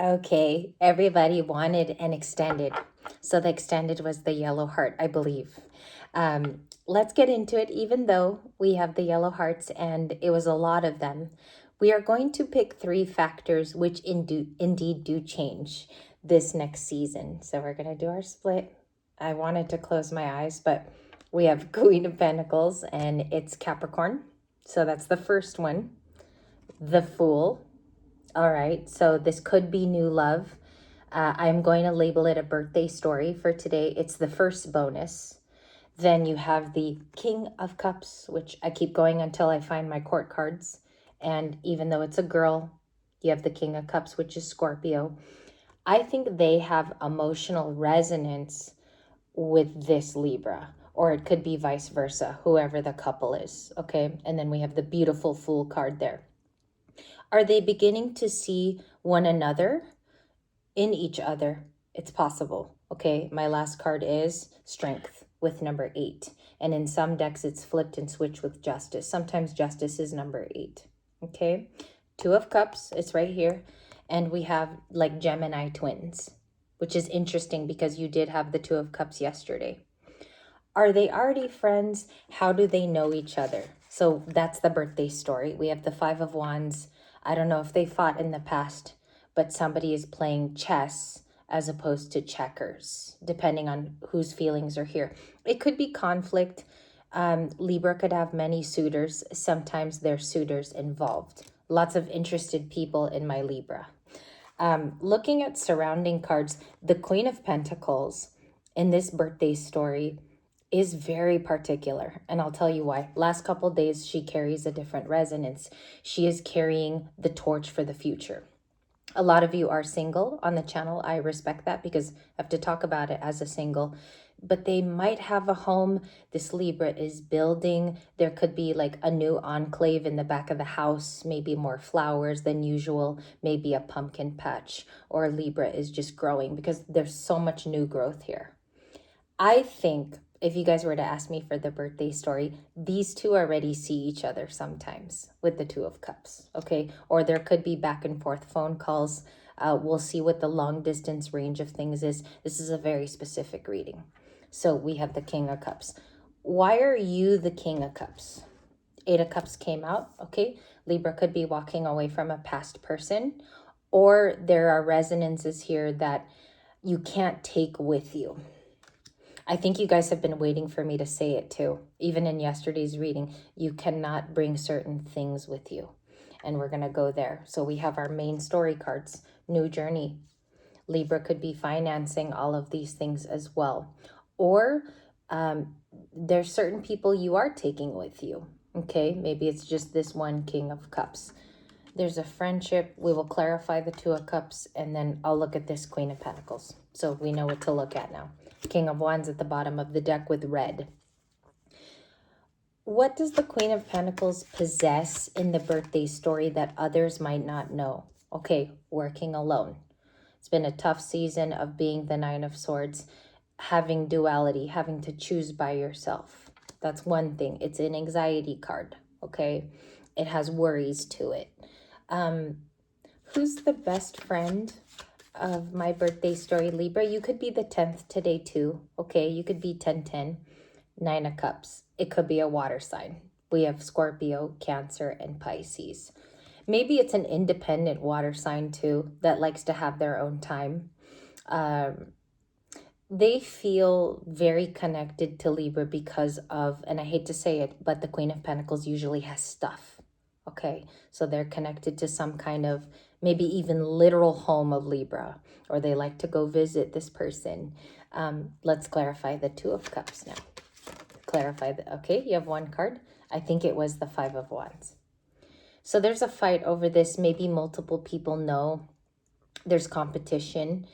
Okay, everybody wanted an extended. So the extended was the yellow heart, I believe. Let's get into it, even though we have the yellow hearts and it was a lot of them. We are going to pick three factors which indeed do change this next season. So we're going to do our split. I wanted to close my eyes, but we have Queen of Pentacles and it's Capricorn. So that's the first one. The Fool. All right, so this could be new love. I'm going to label it a birthday story for today. It's the first bonus. Then you have the King of Cups, which I keep going until I find my court cards. And even though it's a girl, you have the King of Cups, which is Scorpio. I think they have emotional resonance with this Libra, or it could be vice versa, whoever the couple is. Okay, and then we have the beautiful Fool card there. Are they beginning to see one another in each other? It's possible. Okay, my last card is Strength with number 8. And in some decks, it's flipped and switched with Justice. Sometimes Justice is number 8. Okay, Two of Cups, it's right here. And we have like Gemini twins, which is interesting because you did have the Two of Cups yesterday. Are they already friends? How do they know each other? So that's the birthday story. We have the Five of Wands. I don't know if they fought in the past, but somebody is playing chess as opposed to checkers, depending on whose feelings are here. It could be conflict. Libra could have many suitors. Sometimes there's suitors involved. Lots of interested people in my Libra. Looking at surrounding cards, the Queen of Pentacles in this birthday story is very particular, and I'll tell you why. Last couple days she carries a different resonance. She is carrying the torch for the future. A lot of you are single on the channel. I respect that because I have to talk about it as a single. But they might have a home. This Libra is building. There could be like a new enclave in the back of the house, maybe more flowers than usual, maybe a pumpkin patch, or Libra is just growing because there's so much new growth here. I think if you guys were to ask me for the birthday story, these two already see each other sometimes with the Two of Cups, okay? Or there could be back and forth phone calls. We'll see what the long distance range of things is. This is a very specific reading. So we have the King of Cups. Why are you the King of Cups? Eight of Cups came out, okay? Libra could be walking away from a past person, or there are resonances here that you can't take with you. I think you guys have been waiting for me to say it too. Even in yesterday's reading, you cannot bring certain things with you. And we're going to go there. So we have our main story cards. New journey. Libra could be financing all of these things as well. Or there's certain people you are taking with you. Okay, maybe it's just this one King of Cups. There's a friendship. We will clarify the Two of Cups, and then I'll look at this Queen of Pentacles. So we know what to look at now. King of Wands at the bottom of the deck with red. What does the Queen of Pentacles possess in the birthday story that others might not know? Okay, working alone. It's been a tough season of being the Nine of Swords, having duality, having to choose by yourself. That's one thing. It's an anxiety card, okay? It has worries to it. Who's the best friend of my birthday story, Libra? You could be the 10th today too, okay? You could be 1010, Nine of Cups. It could be a water sign. We have Scorpio, Cancer, and Pisces. Maybe it's an independent water sign too that likes to have their own time. They feel very connected to Libra because of, and I hate to say it, but the Queen of Pentacles usually has stuff. Okay, so they're connected to some kind of maybe even literal home of Libra, or they like to go visit this person. Let's clarify the Two of Cups now. Clarify the, okay, you have one card. I think it was the Five of Wands. So there's a fight over this. Maybe multiple people know. There's competition.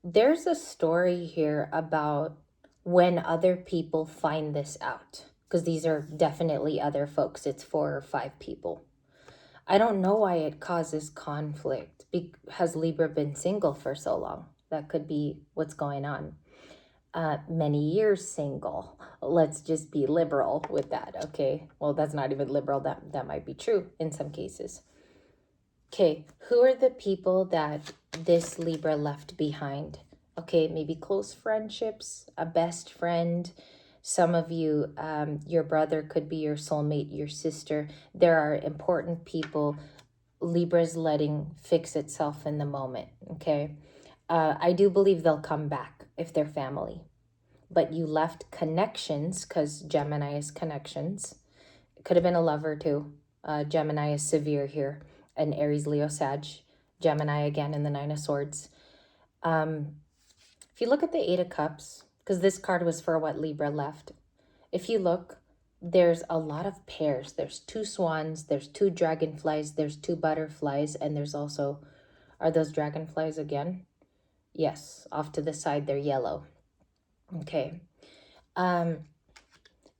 There's a story here about when other people find this out, because these are definitely other folks. It's 4 or 5 people. I don't know why it causes conflict. Has Libra been single for so long? That could be what's going on. Many years single. Let's just be liberal with that, okay? Well, that's not even liberal. That might be true in some cases. Okay, who are the people that this Libra left behind? Okay, maybe close friendships, a best friend. Some of you, your brother could be your soulmate, your sister. There are important people Libra's letting fix itself in the moment, okay? I do believe they'll come back if they're family. But you left connections, because Gemini is connections. It could have been a lover too. Gemini is severe here. And Aries, Leo, Sag. Gemini again in the Nine of Swords. If you look at the Eight of Cups, because this card was for what Libra left. If you look, there's a lot of pairs. There's two swans, there's two dragonflies, there's two butterflies, and there's also, are those dragonflies again? Yes, off to the side, they're yellow. Okay.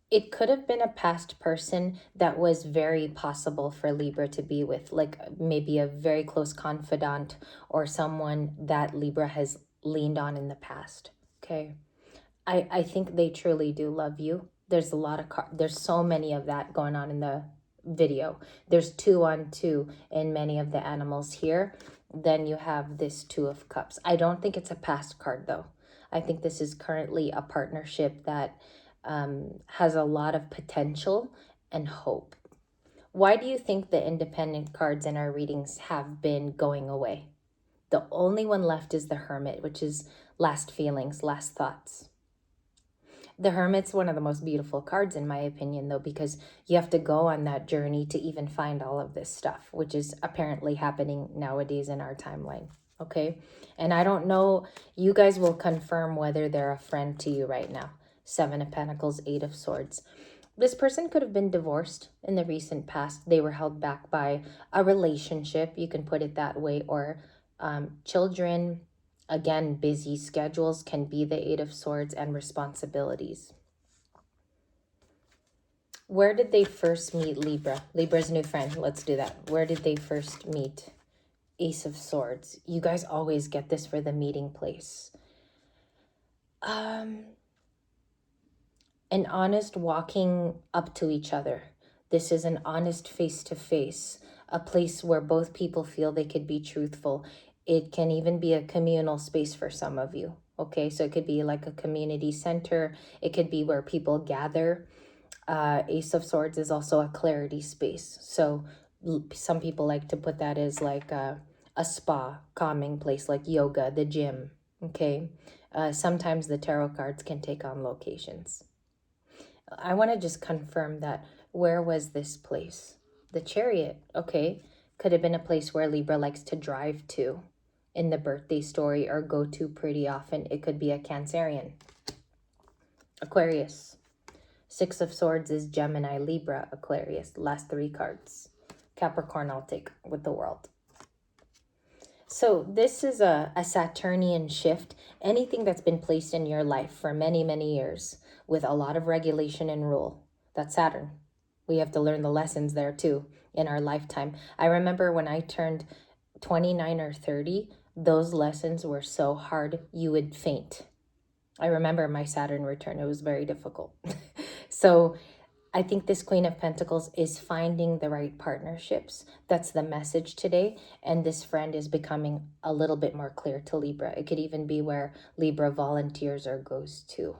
It could have been a past person that was very possible for Libra to be with, like maybe a very close confidant or someone that Libra has leaned on in the past. Okay. I think they truly do love you. There's a lot of there's so many of that going on in the video. There's 2 on 2 in many of the animals here. Then you have this Two of Cups. I don't think it's a past card though. I think this is currently a partnership that has a lot of potential and hope. Why do you think the independent cards in our readings have been going away? The only one left is the Hermit, which is last feelings, last thoughts. The Hermit's one of the most beautiful cards in my opinion though, because you have to go on that journey to even find all of this stuff, which is apparently happening nowadays in our timeline. Okay. And I don't know, you guys will confirm whether they're a friend to you right now. Seven of Pentacles, Eight of Swords. This person could have been divorced in the recent past. They were held back by a relationship, you can put it that way, or children. Again, busy schedules can be the Eight of Swords, and responsibilities. Where did they first meet Libra? Libra's new friend. Let's do that. Where did they first meet? Ace of Swords. You guys always get this for the meeting place. An honest walking up to each other. This is an honest face-to-face, a place where both people feel they could be truthful. It can even be a communal space for some of you. Okay, so it could be like a community center. It could be where people gather. Ace of Swords is also a clarity space. So some people like to put that as like a spa, calming place, like yoga, the gym. Okay, sometimes the tarot cards can take on locations. I want to just confirm that. Where was this place? The Chariot. Okay, could have been a place where Libra likes to drive to in the birthday story, or go to pretty often. It could be a Cancerian. Aquarius. Six of Swords is Gemini, Libra, Aquarius. Last 3 cards. Capricorn I'll take with the World. So this is a Saturnian shift. Anything that's been placed in your life for many, many years with a lot of regulation and rule. That's Saturn. We have to learn the lessons there too in our lifetime. I remember when I turned 29 or 30, those lessons were so hard you would faint. I remember my Saturn return. It was very difficult. So I think this Queen of Pentacles is finding the right partnerships. That's the message today. And this friend is becoming a little bit more clear to Libra. It could even be where Libra volunteers or goes to.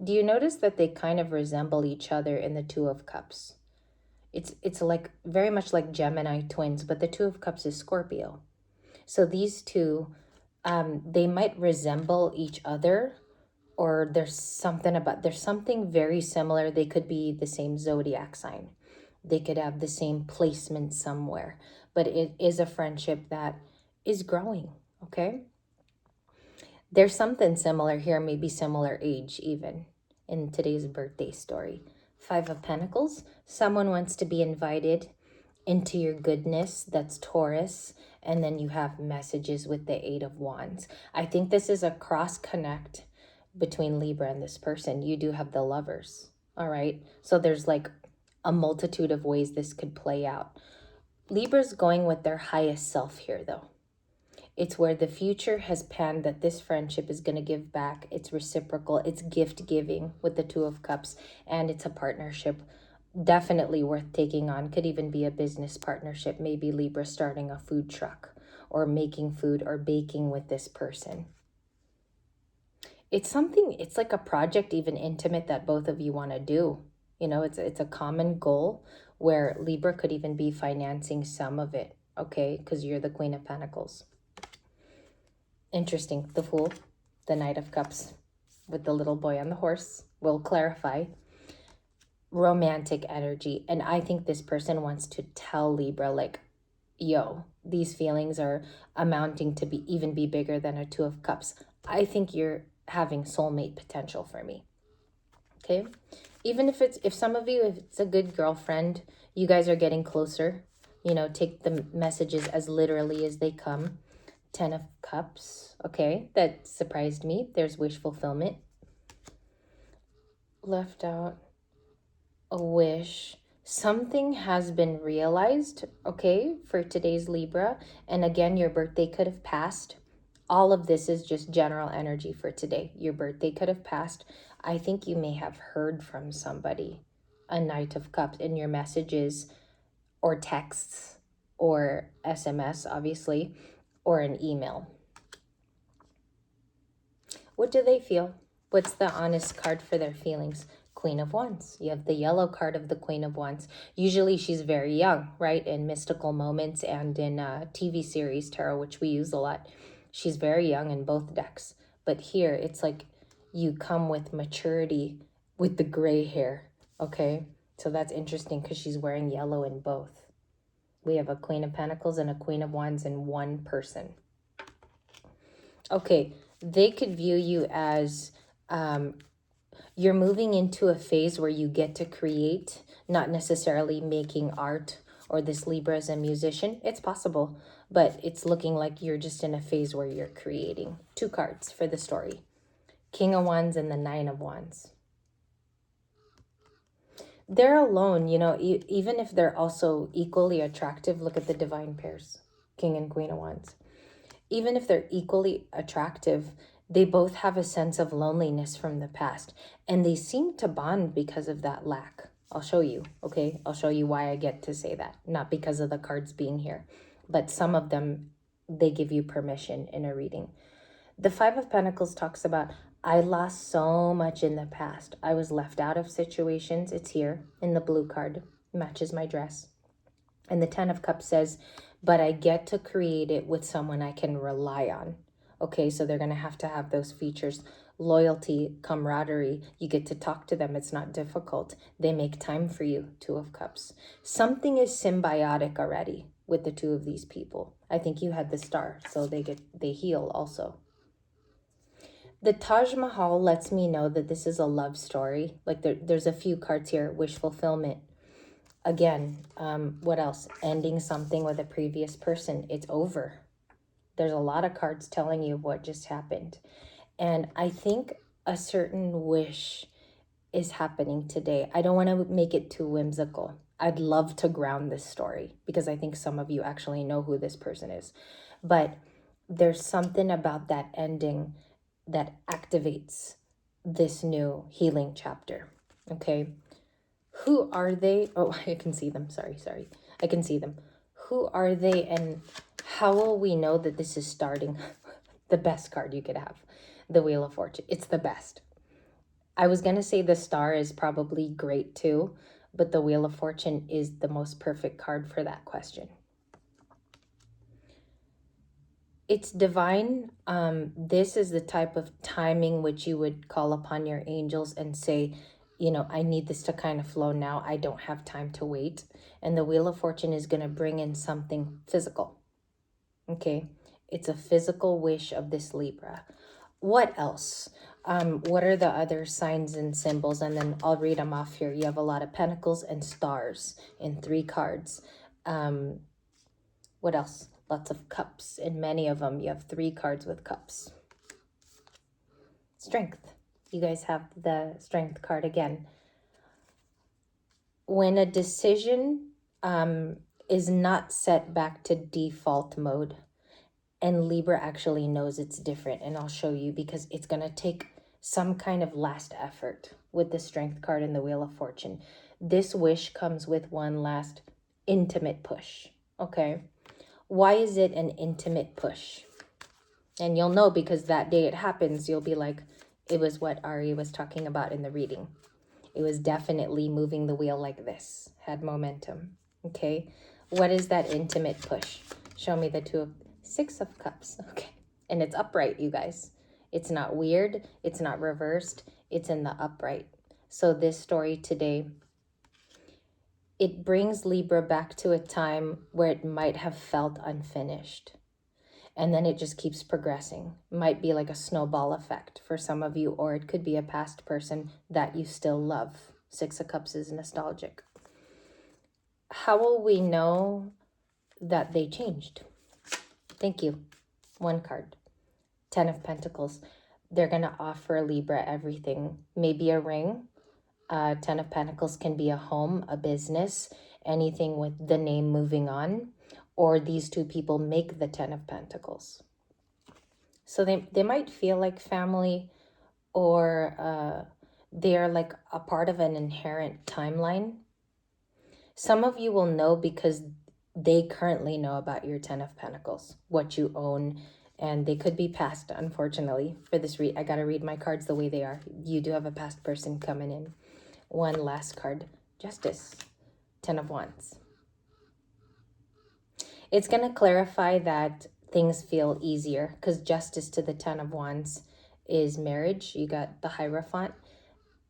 Do you notice that they kind of resemble each other in the Two of Cups? It's like very much like Gemini twins, but the Two of Cups is Scorpio. So these two, they might resemble each other, or there's something very similar. They could be the same zodiac sign. They could have the same placement somewhere, but it is a friendship that is growing, okay? There's something similar here, maybe similar age even in today's birthday story. Five of Pentacles, someone wants to be invited into your goodness. That's Taurus. And then you have messages with the Eight of Wands. I think this is a cross connect between Libra and this person. You do have the Lovers, all right? So there's like a multitude of ways this could play out. Libra's going with their highest self here though. It's where the future has panned that this friendship is going to give back. It's reciprocal. It's gift giving with the Two of Cups, and it's a partnership definitely worth taking on. Could even be a business partnership. Maybe Libra starting a food truck or making food or baking with this person. It's something, it's like a project, even intimate, that both of you want to do. You know, it's a common goal where Libra could even be financing some of it, okay? Because you're the Queen of Pentacles. Interesting. The Fool, the Knight of Cups with the little boy on the horse will clarify romantic energy. And I think this person wants to tell Libra, like, yo, these feelings are amounting to be even be bigger than a Two of Cups. I think you're having soulmate potential for me. Okay? Even if it's, if some of you, if it's a good girlfriend, you guys are getting closer. You know, take the messages as literally as they come. 10 of Cups. Okay, that surprised me. There's wish fulfillment. Left out a wish. Something has been realized, okay, for today's Libra. And again, your birthday could have passed. All of this is just general energy for today. Your birthday could have passed. I think you may have heard from somebody, a Knight of Cups, in your messages or texts or SMS, obviously, or an email. What do they feel? What's the honest card for their feelings? Queen of Wands. You have the yellow card of the Queen of Wands. Usually she's very young, right? In mystical moments and in TV series tarot, which we use a lot. She's very young in both decks. But here, it's like you come with maturity with the gray hair, okay? So that's interesting because she's wearing yellow in both. We have a Queen of Pentacles and a Queen of Wands in one person. Okay, they could view you as you're moving into a phase where you get to create, not necessarily making art, or this Libra is a musician. It's possible, but it's looking like you're just in a phase where you're creating. 2 cards for the story. King of Wands and the 9 of Wands. They're alone, you know, even if they're also equally attractive. Look at the divine pairs, King and Queen of Wands. Even if they're equally attractive, they both have a sense of loneliness from the past, and they seem to bond because of that lack. I'll show you, okay? I'll show you why I get to say that. Not because of the cards being here, but some of them, they give you permission in a reading. The 5 of Pentacles talks about, I lost so much in the past. I was left out of situations. It's here in the blue card. Matches my dress. And the 10 of Cups says, but I get to create it with someone I can rely on. Okay, so they're going to have those features. Loyalty, camaraderie. You get to talk to them. It's not difficult. They make time for you, 2 of Cups. Something is symbiotic already with the 2 of these people. I think you had the Star, so they heal also. The Taj Mahal lets me know that this is a love story. Like there's a few cards here. Wish fulfillment. Again, what else? Ending something with a previous person. It's over. There's a lot of cards telling you what just happened. And I think a certain wish is happening today. I don't want to make it too whimsical. I'd love to ground this story because I think some of you actually know who this person is. But there's something about that ending that activates this new healing chapter. Okay? Who are they? Oh, I can see them. Sorry. I can see them. Who are they, and how will we know that this is starting? The best card you could have, the Wheel of Fortune. It's the best. I was going to say the Star is probably great too, but the Wheel of Fortune is the most perfect card for that question. It's divine. This is the type of timing which you would call upon your angels and say, you know, I need this to kind of flow now. I don't have time to wait. And the Wheel of Fortune is going to bring in something physical. Okay. It's a physical wish of this Libra. What else? What are the other signs and symbols? And then I'll read them off here. You have a lot of pentacles and stars in 3 cards. What else? Lots of cups. In many of them, you have 3 cards with cups. Strength. You guys have the Strength card again. When a decision is not set back to default mode, and Libra actually knows it's different, and I'll show you because it's going to take some kind of last effort with the Strength card and the Wheel of Fortune. this wish comes with one last intimate push. Okay. Why is it an intimate push? And you'll know because that day it happens, you'll be like, it was what Ari was talking about in the reading. It was definitely moving the wheel like this, had momentum. Okay. What is that intimate push? Show me the Six of Cups. Okay. And it's upright, you guys. It's not weird. It's not reversed. It's in the upright. So this story today, it brings Libra back to a time where it might have felt unfinished. And then it just keeps progressing. Might be like a snowball effect for some of you, or it could be a past person that you still love. Six of Cups is nostalgic. How will we know that they changed? Thank you. One card. Ten of Pentacles. They're going to offer Libra everything. Maybe a ring. Ten of Pentacles can be a home, a business, anything with the name moving on. Or these two people make the Ten of Pentacles. So they might feel like family, or they're like a part of an inherent timeline. Some of you will know because they currently know about your Ten of Pentacles, what you own, and they could be past, unfortunately. For this read, I got to read my cards the way they are. You do have a past person coming in. One last card, Justice, Ten of Wands. It's going to clarify that things feel easier because Justice to the Ten of Wands is marriage. You got the Hierophant.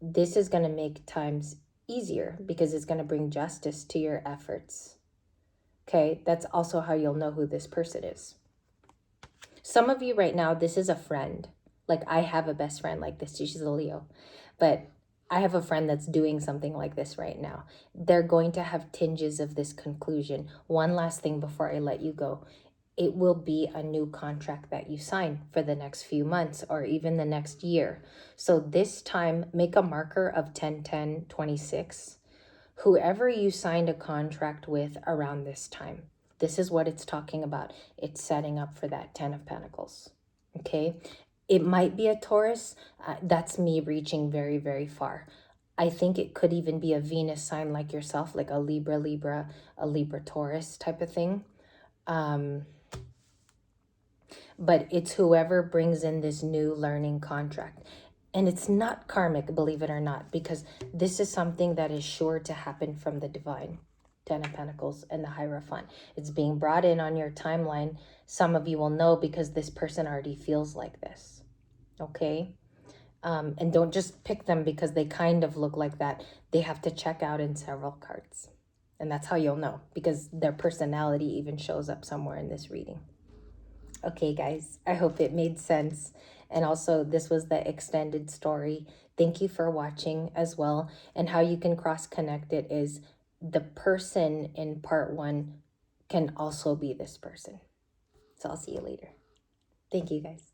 This is going to make times easier because it's going to bring justice to your efforts. Okay, that's also how you'll know who this person is. Some of you right now, this is a friend. Like I have a best friend like this. She's a Leo. But I have a friend that's doing something like this right now. They're going to have tinges of this conclusion. One last thing before I let you go. It will be a new contract that you sign for the next few months or even the next year. So this time, make a marker of 10/10/26. Whoever you signed a contract with around this time. This is what it's talking about. It's setting up for that Ten of Pentacles. Okay? It might be a Taurus. That's me reaching very, very far. I think it could even be a Venus sign like yourself, like a Libra, a Libra Taurus type of thing. But it's whoever brings in this new learning contract. And it's not karmic, believe it or not, because this is something that is sure to happen from the divine. Ten of Pentacles and the Hierophant. It's being brought in on your timeline. Some of you will know because this person already feels like this. Okay? And don't just pick them because they kind of look like that. They have to check out in several cards. And that's how you'll know because their personality even shows up somewhere in this reading. Okay, guys, I hope it made sense. And also, this was the extended story. Thank you for watching as well. And how you can cross-connect it is the person in part 1 can also be this person. So I'll see you later. Thank you, guys.